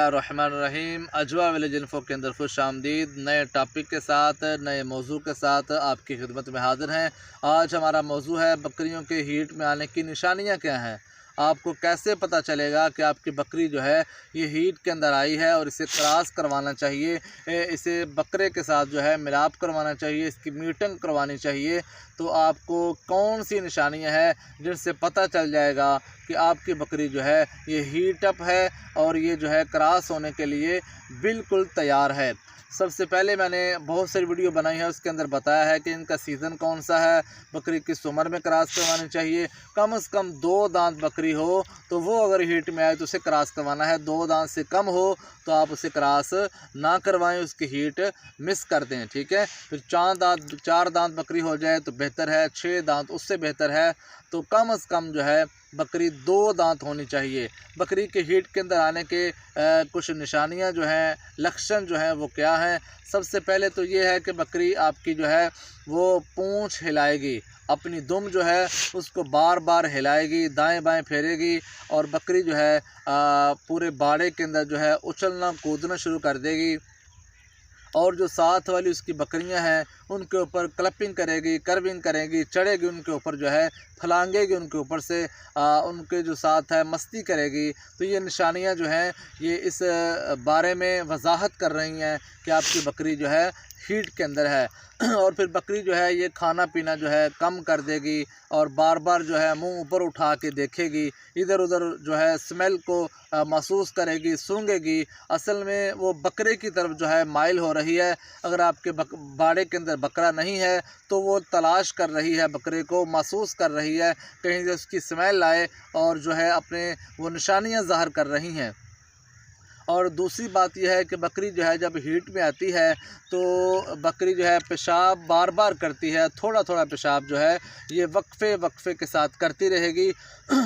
बिस्मिल्लाहिर्रहमानिर्रहीम। अजवा village info के अंदर खुश आमदीद। नए टॉपिक के साथ, नए मौजू के साथ आपकी खिदमत में हाज़िर हैं। आज हमारा मौजू है बकरियों के हीट में आने की निशानियां क्या हैं। आपको कैसे पता चलेगा कि आपकी बकरी जो है ये हीट के अंदर आई है और इसे क्रॉस करवाना चाहिए, इसे बकरे के साथ जो है मिलाप करवाना चाहिए, इसकी मीटिंग करवानी चाहिए। तो आपको कौन सी निशानियां हैं जिनसे पता चल जाएगा कि आपकी बकरी जो है ये हीट अप है और ये जो है क्रॉस होने के लिए बिल्कुल तैयार है। सबसे पहले मैंने बहुत सारी वीडियो बनाई है, उसके अंदर बताया है कि इनका सीज़न कौन सा है, बकरी किस उम्र में क्रॉस करवानी चाहिए। कम से कम 2 दांत बकरी हो तो वो अगर हीट में आए तो उसे क्रॉस करवाना है। 2 दांत से कम हो तो आप उसे क्रॉस ना करवाएं, उसकी हीट मिस कर दें, ठीक है। फिर 4 दांत बकरी हो जाए तो बेहतर है, 6 दांत उससे बेहतर है। तो कम से कम जो है बकरी 2 दांत होनी चाहिए। बकरी के हीट के अंदर आने के कुछ निशानियां जो हैं, लक्षण जो हैं वो क्या हैं। सबसे पहले तो ये है कि बकरी आपकी जो है वो पूंछ हिलाएगी, अपनी दुम जो है उसको बार बार हिलाएगी, दाएं बाएं फेरेगी और बकरी जो है पूरे बाड़े के अंदर जो है उछलना कूदना शुरू कर देगी। और जो साथ वाली उसकी बकरियां हैं उनके ऊपर क्लपिंग करेगी, कर्विंग करेगी, चढ़ेगी उनके ऊपर, जो है फलांगेगी उनके ऊपर से, उनके जो साथ है मस्ती करेगी। तो ये निशानियां जो हैं ये इस बारे में वजाहत कर रही हैं कि आपकी बकरी जो है हीट के अंदर है। और फिर बकरी जो है ये खाना पीना जो है कम कर देगी और बार बार जो है मुंह ऊपर उठा के देखेगी, इधर उधर जो है स्मेल को महसूस करेगी, सूंघेगी। असल में वो बकरे की तरफ जो है माइल हो रही है। अगर आपके बाड़े के अंदर बकरा नहीं है तो वो तलाश कर रही है, बकरे को महसूस कर रही है, कहीं से उसकी स्मेल आए और जो है अपने वो निशानियां ज़ाहिर कर रही हैं। और दूसरी बात यह है कि बकरी जो है जब हीट में आती है तो बकरी जो है पेशाब बार बार करती है, थोड़ा थोड़ा पेशाब जो है ये वक्फे के साथ करती रहेगी।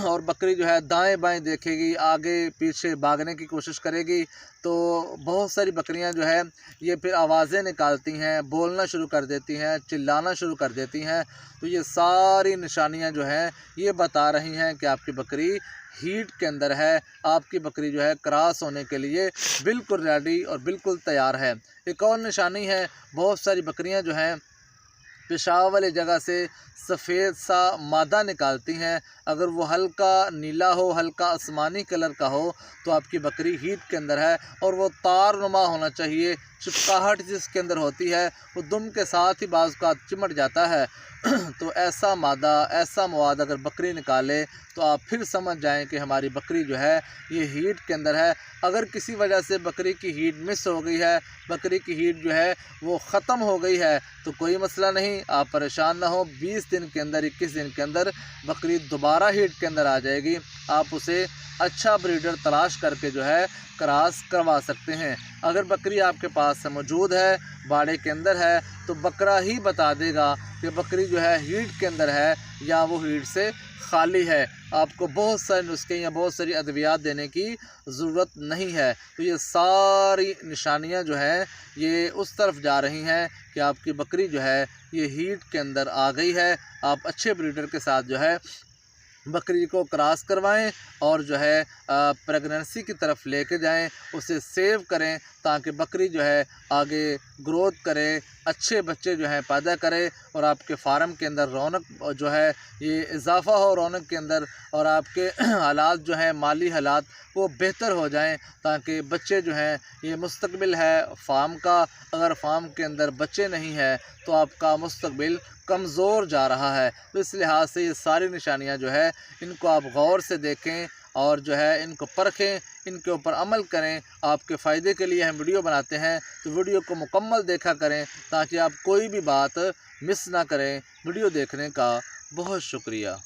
और बकरी जो है दाएं बाएं देखेगी, आगे पीछे भागने की कोशिश करेगी। तो बहुत सारी बकरियां जो है ये फिर आवाज़ें निकालती हैं, बोलना शुरू कर देती हैं, चिल्लाना शुरू कर देती हैं। तो ये सारी निशानियां जो हैं ये बता रही हैं कि आपकी बकरी हीट के अंदर है, आपकी बकरी जो है क्रॉस होने के लिए बिल्कुल रेडी और बिल्कुल तैयार है। एक और निशानी है, बहुत सारी बकरियां जो हैं पेशाब वाली जगह से सफ़ेद सा मादा निकालती हैं। अगर वो हल्का नीला हो, हल्का आसमानी कलर का हो तो आपकी बकरी हीट के अंदर है। और वो तारनुमा होना चाहिए, चिपकाहट जिसके अंदर होती है वो दुम के साथ ही बाज़ का चिमट जाता है। तो ऐसा मादा, ऐसा मवाद अगर बकरी निकाले तो आप फिर समझ जाएं कि हमारी बकरी जो है ये हीट के अंदर है। अगर किसी वजह से बकरी की हीट मिस हो गई है, बकरी की हीट जो है वो ख़त्म हो गई है तो कोई मसला नहीं, आप परेशान ना हो। 20 दिन के अंदर, 21 दिन के अंदर बकरी दोबारा हीट के अंदर आ जाएगी। आप उसे अच्छा ब्रीडर तलाश करके जो है क्रॉस करवा सकते हैं। अगर बकरी आपके पास मौजूद है, बाड़े के अंदर है, तो बकरा ही बता देगा कि बकरी जो है हीट के अंदर है या वो हीट से खाली है। आपको बहुत सारे नुस्खे या बहुत सारी अद्वियात देने की ज़रूरत नहीं है। तो ये सारी निशानियां जो हैं ये उस तरफ जा रही हैं कि आपकी बकरी जो है ये हीट के अंदर आ गई है। आप अच्छे ब्रीडर के साथ जो है बकरी को क्रॉस करवाएं और जो है प्रेगनेंसी की तरफ लेके जाएं, उसे सेव करें ताकि बकरी जो है आगे ग्रोथ करे, अच्छे बच्चे जो हैं पैदा करे और आपके फार्म के अंदर रौनक जो है ये इजाफ़ा हो रौनक के अंदर, और आपके हालात जो हैं माली हालात वो बेहतर हो जाएं ताकि बच्चे जो हैं ये मुस्तकबिल है फार्म का। अगर फार्म के अंदर बच्चे नहीं हैं तो आपका मुस्तकबिल कमज़ोर जा रहा है। तो इस लिहाज से ये सारी निशानियां जो है इनको आप गौर से देखें और जो है इनको परखें, इनके ऊपर अमल करें। आपके फ़ायदे के लिए हम वीडियो बनाते हैं तो वीडियो को मुकम्मल देखा करें ताकि आप कोई भी बात मिस ना करें। वीडियो देखने का बहुत शुक्रिया।